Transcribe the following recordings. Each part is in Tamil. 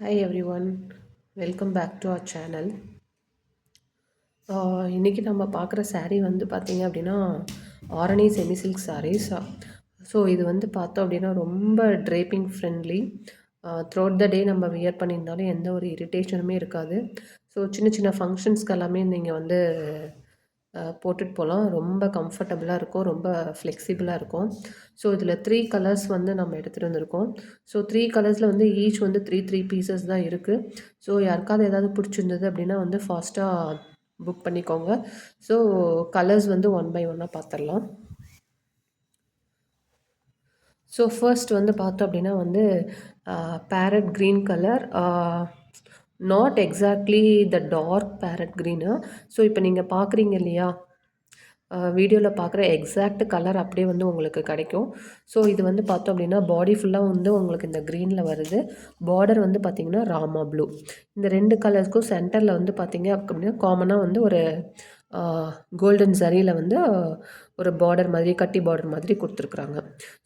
Hi everyone, welcome back to our channel. இன்றைக்கி நம்ம பார்க்குற saree வந்து பார்த்திங்க அப்படின்னா Arani semi silk sarees. So இது வந்து பார்த்தோம் அப்படின்னா ரொம்ப ட்ரேப்பிங் ஃப்ரெண்ட்லி. த்ரூஅவுட் த டே நம்ம வியர் பண்ணியிருந்தாலும் எந்த ஒரு இரிட்டேஷனுமே இருக்காது. ஸோ சின்ன சின்ன ஃபங்க்ஷன்ஸ்க்கு எல்லாமே நீங்கள் வந்து போட்டுட்டு போகலாம். ரொம்ப கம்ஃபர்டபுளாக இருக்கும், ரொம்ப ஃப்ளெக்சிபிளாக இருக்கும். ஸோ இதில் 3 கலர்ஸ் வந்து நம்ம எடுத்துகிட்டு வந்திருக்கோம். ஸோ 3 கலர்ஸில் வந்து ஈச் வந்து 3 பீசஸ் தான் இருக்குது. ஸோ யாருக்காவது ஏதாவது பிடிச்சிருந்தது அப்படின்னா வந்து ஃபாஸ்ட்டாக புக் பண்ணிக்கோங்க. ஸோ கலர்ஸ் வந்து ஒன் பை ஒன்னாக பார்த்துடலாம். ஸோ ஃபர்ஸ்ட் வந்து பார்த்தோம் அப்படின்னா வந்து parrot green colour, not exactly the dark parrot green. So இப்போ நீங்கள் பார்க்குறீங்க இல்லையா, வீடியோவில் பார்க்குற எக்ஸாக்ட் கலர் அப்படியே வந்து உங்களுக்கு கிடைக்கும். ஸோ இது வந்து பார்த்தோம் அப்படின்னா பாடி ஃபுல்லாக வந்து உங்களுக்கு இந்த க்ரீனில் வருது. பார்டர் வந்து பார்த்திங்கன்னா ராமா ப்ளூ. இந்த 2 கலர்ஸ்க்கும் சென்டரில் வந்து பார்த்திங்க அப்படின்னா காமனாக வந்து ஒரு கோல்டன் சரியில் வந்து ஒரு பார்டர் மாதிரி, கட்டி பார்டர் மாதிரி கொடுத்துருக்குறாங்க.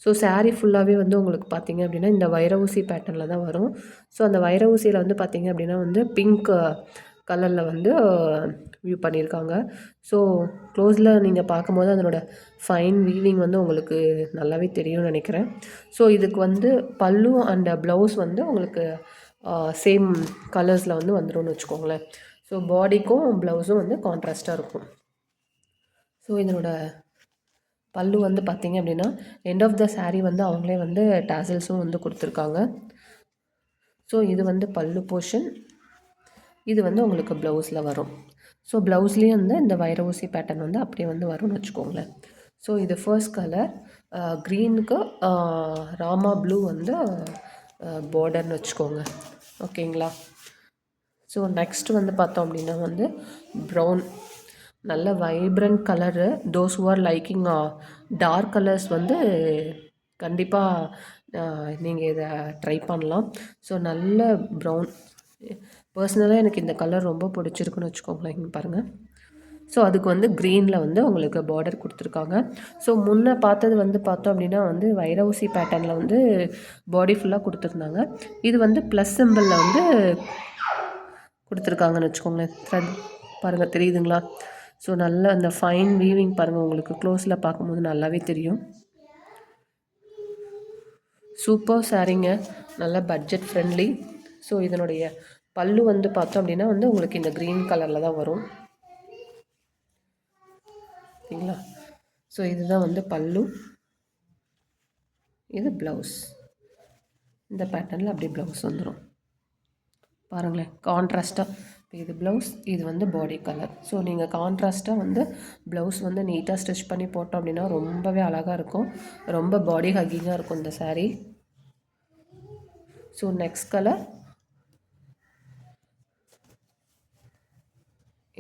ஸோ saree ஃபுல்லாகவே வந்து உங்களுக்கு பார்த்திங்க அப்படின்னா இந்த வைர ஊசி பேட்டர்னில் தான் வரும். ஸோ அந்த வைர ஊசியில் வந்து பார்த்திங்க அப்படின்னா வந்து பிங்க் கலரில் வந்து வியூ பண்ணியிருக்காங்க. ஸோ க்ளோஸில் நீங்கள் பார்க்கும்போது அதனோட ஃபைன் வீவிங் வந்து உங்களுக்கு நல்லாவே தெரியும்னு நினைக்கிறேன். ஸோ இதுக்கு வந்து பல்லு அண்ட் ப்ளவுஸ் வந்து உங்களுக்கு சேம் கலர்ஸில் வந்து வந்துடும்னு வச்சுக்கோங்களேன். ஸோ பாடிக்கும் ப்ளவுஸும் வந்து கான்ட்ராஸ்ட்டாக இருக்கும். ஸோ இதனோட பல்லு வந்து பார்த்திங்க அப்படின்னா எண்ட் ஆஃப் த saree வந்து அவங்களே வந்து டாசல்ஸும் வந்து கொடுத்துருக்காங்க. ஸோ இது வந்து பல்லு போர்ஷன், இது வந்து உங்களுக்கு ப்ளவுஸில் வரும். ஸோ ப்ளவுஸ்லேயும் வந்து இந்த வைர ஊசி பேட்டர்ன் வந்து அப்படியே வந்து வரும்னு வச்சுக்கோங்களேன். ஸோ இது ஃபர்ஸ்ட் கலர், க்ரீனுக்கு ராமா ப்ளூ வந்து பார்டர்னு வச்சுக்கோங்க. ஓகேங்களா? ஸோ நெக்ஸ்ட் வந்து பார்த்தோம் அப்படின்னா வந்து ப்ரௌன், நல்ல vibrant colour. Those who are liking dark colours வந்து கண்டிப்பாக நீங்கள் இதை ட்ரை பண்ணலாம். ஸோ நல்ல ப்ரௌன், பர்சனலாக எனக்கு இந்த கலர் ரொம்ப பிடிச்சிருக்குன்னு வச்சுக்கோங்களேன். இங்கே பாருங்கள். ஸோ அதுக்கு வந்து க்ரீனில் வந்து உங்களுக்கு பார்டர் கொடுத்துருக்காங்க. ஸோ முன்னே பார்த்தது வந்து பார்த்தோம் அப்படின்னா வந்து வைர ஊசி பேட்டர்னில் வந்து பாடி ஃபுல்லாக கொடுத்துருந்தாங்க. இது வந்து ப்ளஸ் சிம்பிளில் வந்து கொடுத்துருக்காங்கன்னு வச்சுக்கோங்களேன். த்ரெட் பாருங்கள், தெரியுதுங்களா? ஸோ நல்ல அந்த ஃபைன் வீவிங் பாருங்கள், உங்களுக்கு க்ளோஸில் பார்க்கும்போது நல்லாவே தெரியும். சூப்பர் சாரீங்க, நல்ல பட்ஜெட் ஃப்ரெண்ட்லி. ஸோ இதனுடைய பல்லு வந்து பார்த்தோம் அப்படின்னா வந்து உங்களுக்கு இந்த க்ரீன் கலரில் தான் வரும். சரிங்களா? ஸோ இதுதான் வந்து பல்லு, இது ப்ளவுஸ். இந்த பேட்டர்னில் அப்படியே ப்ளவுஸ் வந்துடும். பாருங்களேன், கான்ட்ராஸ்ட்டாக. இது ப்ளவுஸ், இது வந்து பாடி கலர். ஸோ நீங்கள் கான்ட்ராஸ்ட்டாக வந்து ப்ளவுஸ் வந்து நீட்டாக ஸ்டிச் பண்ணி போட்டோம் அப்படின்னா ரொம்பவே அழகாக இருக்கும், ரொம்ப பாடி ஹக்கிங்காக இருக்கும் இந்த saree. ஸோ நெக்ஸ்ட் கலர்,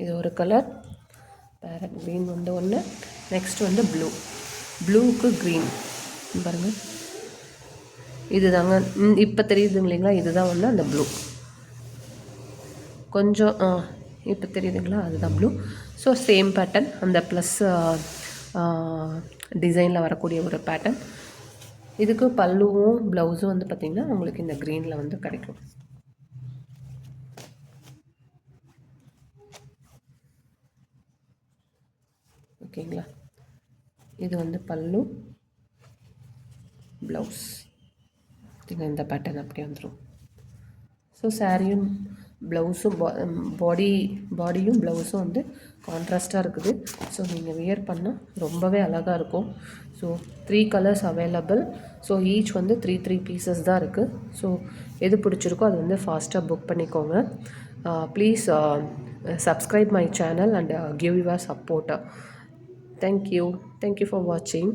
இது ஒரு கலர், பேரட் க்ரீன் வந்து ஒன்று. நெக்ஸ்ட் வந்து ப்ளூ, ப்ளூவுக்கு க்ரீன் பாருங்கள். இது தாங்க இப்போ தெரியுதுங்க இல்லைங்களா, இதுதான் வந்து அந்த ப்ளூ. கொஞ்சம் இப்போ தெரியுதுங்களா, அதுதான் ப்ளூ. ஸோ சேம் பேட்டர்ன், அந்த ப்ளஸ் டிசைனில் வரக்கூடிய ஒரு பேட்டர்ன். இதுக்கு பல்லுவும் ப்ளவுஸும் வந்து பார்த்திங்கன்னா உங்களுக்கு இந்த க்ரீனில் வந்து கிடைக்கும். ஓகேங்களா? இது வந்து பல்லு, ப்ளவுஸ். இந்த பேட்டர்ன் அப்படியே வந்துடும். ஸோ சாரியும் ப்ளவுஸும் பாடியும் ப்ளவுஸும் வந்து கான்ட்ராஸ்ட்டாக இருக்குது. ஸோ நீங்கள் வியர் பண்ணால் ரொம்பவே அழகாக இருக்கும். So 3 colours available. So each வந்து 3 பீசஸ் தான் இருக்குது. ஸோ எது பிடிச்சிருக்கோ அது வந்து ஃபாஸ்ட்டாக புக் பண்ணிக்கோங்க. Please subscribe my channel and give your support. Thank you for watching.